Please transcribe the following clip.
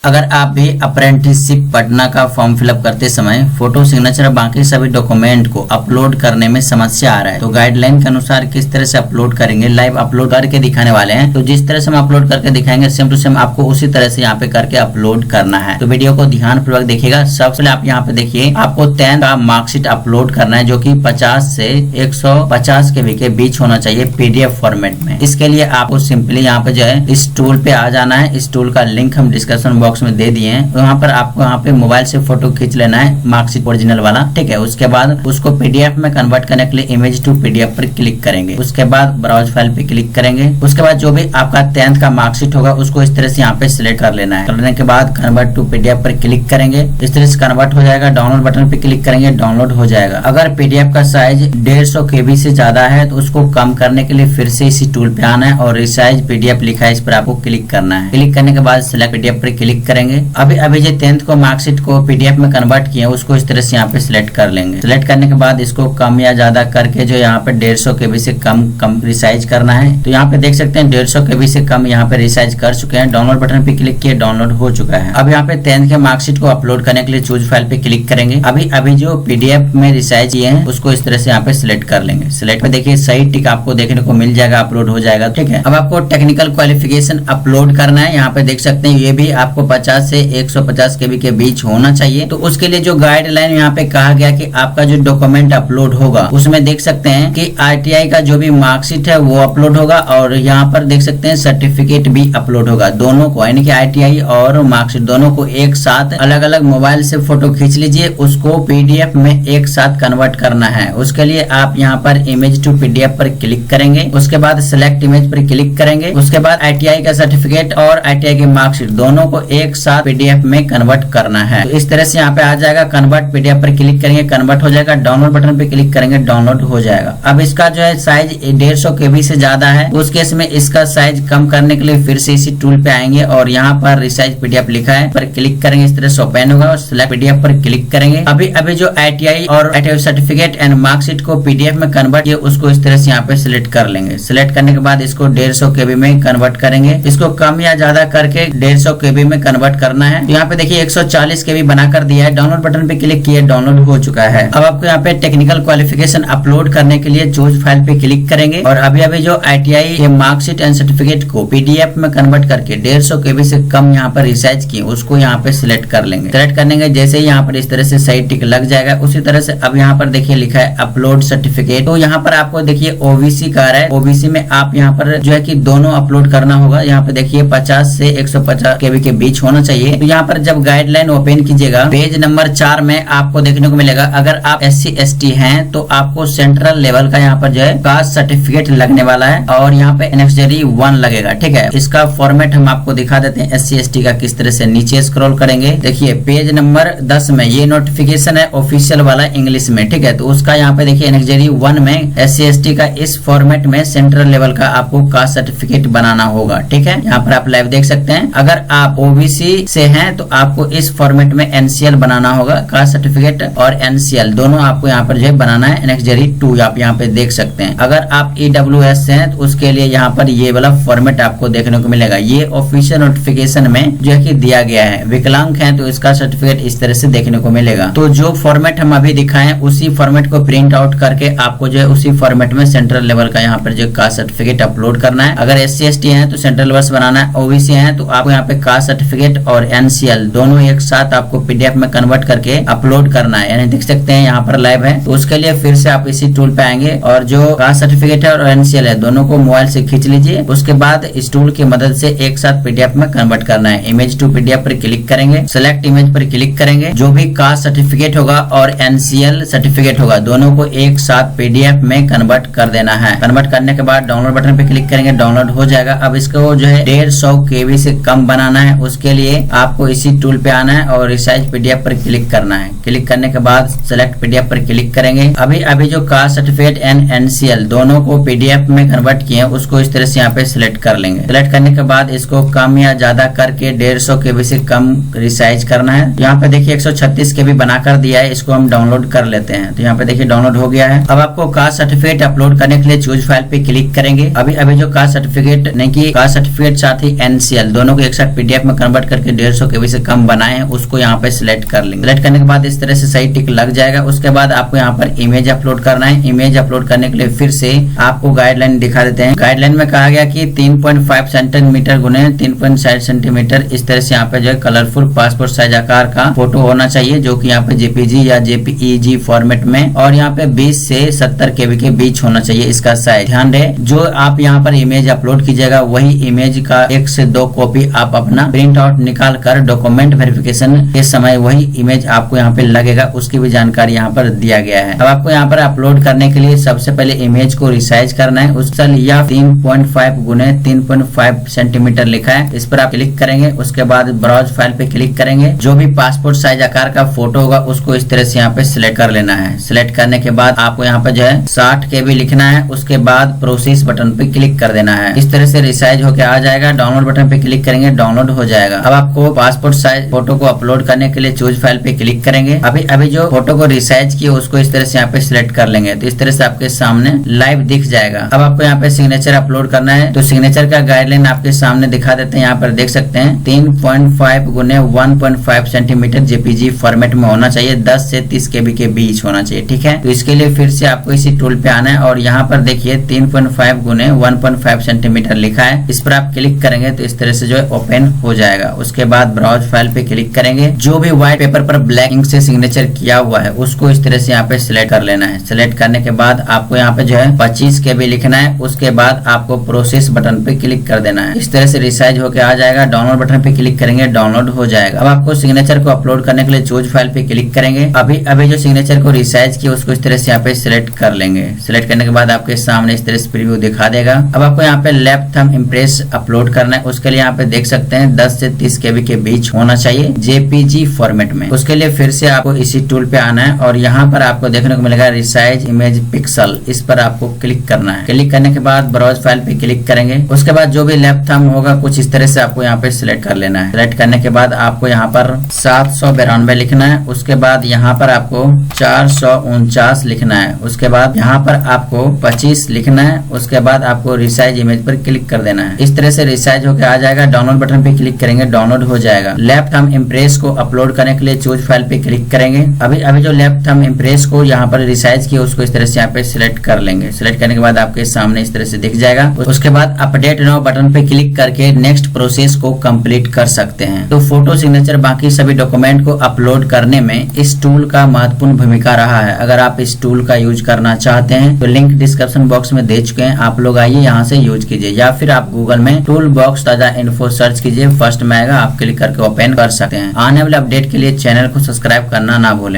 अगर आप भी अप्रेंटिसशिप पटना का फॉर्म फिलअप करते समय फोटो, सिग्नेचर और बाकी सभी डॉक्यूमेंट को अपलोड करने में समस्या आ रहा है तो गाइडलाइन के अनुसार किस तरह से अपलोड करेंगे, लाइव अपलोड करके दिखाने वाले हैं। तो जिस तरह से हम अपलोड करके दिखाएंगे सेम टू सेम आपको उसी तरह से यहाँ पे करके अपलोड करना है। तो वीडियो को ध्यान पूर्वक देखिएगा। सबसे पहले आप यहाँ पे देखिए, आपको 10th का मार्कशीट अपलोड करना है जो की 50 से 150 KB के बीच होना चाहिए PDF फॉर्मेट में। इसके लिए आपको सिंपली यहाँ पे जो है इस टूल पे आ जाना है। इस टूल का लिंक हम डिस्क्रिप्शन बॉक्स में दे दिए हैं। वहाँ पर आपको यहाँ पे मोबाइल से फोटो खींच लेना है मार्कशीट ओरिजिनल वाला, ठीक है। उसके बाद उसको PDF में कन्वर्ट करने के लिए इमेज टू PDF पर क्लिक करेंगे। उसके बाद ब्राउज फाइल पे क्लिक करेंगे। उसके बाद जो भी आपका 10th का मार्कशीट होगा उसको इस तरह से यहाँ पे सिलेक्ट कर लेना है। करने के बाद कन्वर्ट टू PDF पर क्लिक करेंगे। इस तरह से कन्वर्ट हो जाएगा। डाउनलोड बटन पे क्लिक करेंगे, डाउनलोड हो जाएगा। अगर PDF का साइज 150 KB से ज्यादा है तो उसको कम करने के लिए फिर से इसी टूल पे आना है और रिसाइज PDF लिखा है, इस पर आपको क्लिक करना है। क्लिक करने के बाद सिलेक्ट PDF पर क्लिक करेंगे। अभी जो 10th को मार्कशीट को PDF में कन्वर्ट किए उसको इस तरह से यहाँ पे सिलेक्ट कर लेंगे। सिलेक्ट करने के बाद इसको कम या ज्यादा करके जो यहाँ पे 150 KB से कम रिसाइज करना है। तो यहाँ पे देख सकते हैं 150 KB से कम यहाँ पे रिसाइज कर चुके हैं। डाउनलोड बटन पे क्लिक किए, डाउनलोड हो चुका है। अब यहाँ पे 10th के मार्कशीट को अपलोड करने के लिए चूज फाइल पे क्लिक करेंगे। अभी जो PDF में रिसाइज किए हैं उसको इस तरह से यहाँ पे सिलेक्ट कर लेंगे। सिलेक्ट पे देखिए सही टिक आपको देखने को मिल जाएगा, अपलोड हो जाएगा, ठीक है। अब आपको टेक्निकल क्वालिफिकेशन अपलोड करना है। यहाँ पे देख सकते हैं ये भी आपको 50 से 150 KB के बीच होना चाहिए। तो उसके लिए जो गाइडलाइन यहाँ पे कहा गया कि आपका जो डॉक्यूमेंट अपलोड होगा उसमें देख सकते हैं कि RTI का जो भी मार्कशीट है वो अपलोड होगा और यहाँ पर देख सकते हैं सर्टिफिकेट भी अपलोड होगा। दोनों को यानी कि RTI और मार्कशीट दोनों को एक साथ अलग अलग मोबाइल से फोटो खींच लीजिए, उसको PDF में एक साथ कन्वर्ट करना है। उसके लिए आप यहाँ पर इमेज टू PDF पर क्लिक करेंगे। उसके बाद सिलेक्ट इमेज पर क्लिक करेंगे। उसके बाद RTI का सर्टिफिकेट और RTI की मार्कशीट दोनों को एक साथ PDF में कन्वर्ट करना है। तो इस तरह से यहाँ पे आ जाएगा। कन्वर्ट PDF पर क्लिक करेंगे, कन्वर्ट हो जाएगा। डाउनलोड बटन पे क्लिक करेंगे, डाउनलोड हो जाएगा। अब इसका जो है साइज 150 KB से ज्यादा है, उस केस में इसका साइज कम करने के लिए फिर से इसी टूल पे आएंगे और यहाँ पर रिसाइज PDF लिखा है पर क्लिक करेंगे। इस तरह से ओपन होगा और सिलेक्ट PDF पर क्लिक करेंगे। अभी जो RTI और RTI सर्टिफिकेट एंड मार्कशीट को PDF में कन्वर्ट किया उसको इस तरह से यहाँ पे सिलेक्ट कर लेंगे। सिलेक्ट करने के बाद इसको 150 KB में कन्वर्ट करेंगे। इसको कम या ज्यादा करके 150 KB में कन्वर्ट करना है। यहाँ पे देखिए 140 KB बनाकर दिया है। डाउनलोड बटन पे क्लिक किए, डाउनलोड हो चुका है। अब आपको यहाँ पे टेक्निकल क्वालिफिकेशन अपलोड करने के लिए चूज फाइल पे क्लिक करेंगे और अभी जो RTI के मार्कशीट एंड सर्टिफिकेट को PDF में कन्वर्ट करके 150 KB से कम यहाँ पर रिसाइज किए उसको यहाँ पे सिलेक्ट कर लेंगे। सिलेक्ट करने के जैसे ही यहाँ पर इस तरह से सही टिक लग जाएगा, उसी तरह से अब यहाँ पर देखिए लिखा है अपलोड सर्टिफिकेट। तो यहाँ पर आपको देखिए OBC का रहा है। OBC में आप यहाँ पर जो है कि दोनों अपलोड करना होगा। यहाँ पे देखिए 50 से 150 KB के बीच होना चाहिए। तो यहाँ पर जब गाइडलाइन ओपन कीजिएगा पेज नंबर 4 में आपको देखने को मिलेगा अगर आप SC ST हैं तो आपको सेंट्रल लेवल का यहाँ पर जो है कास्ट सर्टिफिकेट लगने वाला है और यहाँ पे एनेक्सरी 1 लगेगा, ठीक है। इसका फॉर्मेट हम आपको दिखा देते हैं SC ST का किस तरह से। नीचे स्क्रॉल करेंगे, देखिए पेज नंबर 10 में ये नोटिफिकेशन है ऑफिशियल वाला इंग्लिश में, ठीक है। तो उसका यहाँ पे देखिए एनेक्सरी 1 में SC ST का इस फॉर्मेट में सेंट्रल लेवल का आपको कास्ट सर्टिफिकेट बनाना होगा, ठीक है। यहाँ पर आप लाइव देख सकते हैं। अगर आप OBC से हैं तो आपको इस फॉर्मेट में NCL बनाना होगा। कास्ट सर्टिफिकेट और NCL दोनों आपको यहाँ पर जो है बनाना है। एनेक्सरी 2 आप यहाँ पे देख सकते हैं। अगर आप EWS से हैं तो उसके लिए यहाँ पर ये वाला फॉर्मेट आपको देखने को मिलेगा। ये ऑफिशियल नोटिफिकेशन में जो है कि दिया गया है। विकलांग है तो इसका सर्टिफिकेट इस तरह से देखने को मिलेगा। तो जो फॉर्मेट हम अभी दिखाएं उसी फॉर्मेट को प्रिंट आउट करके आपको जो है उसी फॉर्मेट में सेंट्रल लेवल का यहाँ पर जो कास्ट सर्टिफिकेट अपलोड करना है। अगर SC ST है तो सेंट्रल लेवल से बनाना है। OBC है तो आपको यहाँ पे कास्ट सर्टिफिकेट और NCL दोनों एक साथ आपको PDF में कन्वर्ट करके अपलोड करना है। यानी देख सकते हैं यहाँ पर लाइव है। तो उसके लिए फिर से आप इसी टूल पे आएंगे और जो कास्ट सर्टिफिकेट है और NCL है दोनों को मोबाइल से खींच लीजिए। उसके बाद इस टूल की मदद से एक साथ PDF में कन्वर्ट करना है। इमेज टू PDF पर क्लिक करेंगे, सिलेक्ट इमेज पर क्लिक करेंगे। जो भी कास्ट सर्टिफिकेट होगा और NCL सर्टिफिकेट होगा दोनों को एक साथ PDF में कन्वर्ट कर देना है। कन्वर्ट करने के बाद डाउनलोड बटन पे क्लिक करेंगे, डाउनलोड हो जाएगा। अब इसको जो है 150 KB से कम बनाना है। उसके लिए आपको इसी टूल पे आना है और रिसाइज PDF पर क्लिक करना है। क्लिक करने के बाद सिलेक्ट PDF पर क्लिक करेंगे। अभी जो कास्ट सर्टिफिकेट एंड NCL दोनों को PDF में कन्वर्ट किए उसको इस तरह से यहाँ पे सिलेक्ट कर लेंगे। सिलेक्ट करने के बाद इसको कम या ज्यादा करके 150 KB से कम रिसाइज करना है। यहाँ पे देखिए 136 KB बनाकर दिया है। इसको हम डाउनलोड कर लेते हैं। तो यहाँ पे देखिए डाउनलोड हो गया है। अब आपको कास्ट सर्टिफिकेट अपलोड करने के लिए चूज फाइल पे क्लिक करेंगे। अभी जो कास्ट सर्टिफिकेट नहीं की कास्ट सर्टिफिकेट साथ ही NCL दोनों को एक साथ PDF में कन्वर्ट करके 150 KB से कम बनाए हैं उसको यहाँ पे सिलेक्ट कर लेंगे। सिलेक्ट करने के बाद इस तरह से सही टिक लग जाएगा। उसके बाद आपको यहाँ पर इमेज अपलोड करना है। इमेज अपलोड करने के लिए फिर से आपको गाइडलाइन दिखा देते हैं। गाइडलाइन में कहा गया कि 3.5 सेंटीमीटर गुने 3.7 सेंटीमीटर इस तरह से यहाँ पे जो है कलरफुल पासपोर्ट साइज आकार का फोटो होना चाहिए, जो कि यहाँ पे जेपीजी या जेपीईजी फॉर्मेट में, और यहाँ पे 20 से 70 KB के बीच होना चाहिए इसका साइज। ध्यान रहे जो आप यहाँ पर इमेज अपलोड कीजिएगा वही इमेज का 1 से 2 कॉपी आप अपना प्रिंट आउट निकाल कर डॉक्यूमेंट वेरिफिकेशन के समय वही इमेज आपको यहाँ पे लगेगा, उसकी भी जानकारी यहाँ पर दिया गया है। अब आपको यहाँ पर अपलोड करने के लिए सबसे पहले इमेज को रिसाइज करना है। उस या 3.5 गुने 3.5 सेंटीमीटर लिखा है, इस पर आप क्लिक करेंगे। उसके बाद ब्राउज फाइल पे क्लिक करेंगे। जो भी पासपोर्ट साइज आकार का फोटो होगा उसको इस तरह से यहाँ पे सिलेक्ट कर लेना है। सिलेक्ट करने के बाद आपको यहाँ पे जो है 60 KB लिखना है। उसके बाद प्रोसेस बटन पे क्लिक कर देना है। इस तरह से रिसाइज होके आ जाएगा। डाउनलोड बटन पे क्लिक करेंगे, डाउनलोड हो जाएगा। अब आपको पासपोर्ट साइज फोटो को अपलोड करने के लिए चूज फाइल पे क्लिक करेंगे। अभी जो फोटो को रिसाइज किया उसको इस तरह से यहाँ पे सिलेक्ट कर लेंगे, तो इस तरह से आपके सामने लाइव दिख जाएगा। अब आपको यहाँ पे सिग्नेचर अपलोड करना है, तो सिग्नेचर का गाइडलाइन आपके सामने दिखा देते हैं। यहाँ पर देख सकते हैं 3.5 गुने 1.5 सेंटीमीटर जेपीजी फॉर्मेट में होना चाहिए, 10 से 30 KB के बीच होना चाहिए। ठीक है, तो इसके लिए फिर से आपको इसी टूल पे आना है और यहाँ पर देखिए 3.5 गुने 1.5 सेंटीमीटर लिखा है, इस पर आप क्लिक करेंगे तो इस तरह से जो है ओपन हो जाएगा। उसके बाद ब्राउज फाइल पे क्लिक करेंगे। जो भी व्हाइट पेपर पर ब्लैक इंक से सिग्नेचर किया हुआ है उसको इस तरह से यहाँ पे सिलेक्ट कर लेना है। सिलेक्ट करने के बाद आपको यहाँ पे जो है 25 KB लिखना है। उसके बाद आपको प्रोसेस बटन पे क्लिक कर देना है। इस तरह से रिसाइज होके आ जाएगा। डाउनलोड बटन पे क्लिक करेंगे, डाउनलोड हो जाएगा। अब आपको सिग्नेचर को अपलोड करने के लिए चूज फाइल पे क्लिक करेंगे। अभी जो सिग्नेचर को रिसाइज किया उसको इस तरह से यहाँ पे सिलेक्ट कर लेंगे। सिलेक्ट करने के बाद आपके सामने इस तरह से प्रीव्यू दिखा देगा। अब आपको यहाँ पे लेफ्ट थंब इम्प्रेस अपलोड करना है। उसके लिए यहाँ पे देख सकते हैं 10 से 30 KB के बीच होना चाहिए जेपीजी फॉर्मेट में। उसके लिए फिर से आपको इसी टूल पे आना है और यहाँ पर आपको देखने को मिलेगा रिसाइज इमेज पिक्सल, इस पर आपको क्लिक करना है। क्लिक करने के बाद ब्राउज फाइल पे क्लिक करेंगे। उसके बाद जो भी लेफ्ट थंब होगा कुछ इस तरह से आपको यहाँ पे सिलेक्ट कर लेना है। सिलेक्ट करने के बाद आपको यहाँ पर 792 लिखना है। उसके बाद यहाँ पर आपको 449 लिखना है। उसके बाद यहाँ पर आपको 25 लिखना है। उसके बाद आपको रिसाइज इमेज पर क्लिक कर देना है। इस तरह से रिसाइज होकर आ जाएगा। डाउनलोड बटन पे क्लिक करेंगे, डाउनलोड हो जाएगा। लेफ्ट थंब इम्प्रेस को अपलोड करने के लिए चूज फाइल पे क्लिक करेंगे। अभी जो लेफ्ट थंब इम्प्रेस को यहाँ पर रिसाइज किया उसको इस तरह से यहाँ पे सिलेक्ट कर लेंगे। सिलेक्ट करने के बाद आपके सामने इस तरह से दिख जाएगा। उसके बाद अपडेट नाउ बटन पे क्लिक करके नेक्स्ट प्रोसेस को कंप्लीट कर सकते हैं। तो फोटो, सिग्नेचर, बाकी सभी डॉक्यूमेंट को अपलोड करने में इस टूल का महत्वपूर्ण भूमिका रहा है। अगर आप इस टूल का यूज करना चाहते हैं तो लिंक डिस्क्रिप्शन बॉक्स में दे चुके हैं, आप लोग आइए यहाँ से यूज कीजिए, या फिर आप गूगल में टूल बॉक्स ताजा इन्फो सर्च कीजिए, फर्स्ट में आएगा, आप क्लिक करके ओपन कर सकते हैं। आने वाले अपडेट के लिए चैनल को सब्सक्राइब करना ना भूलें।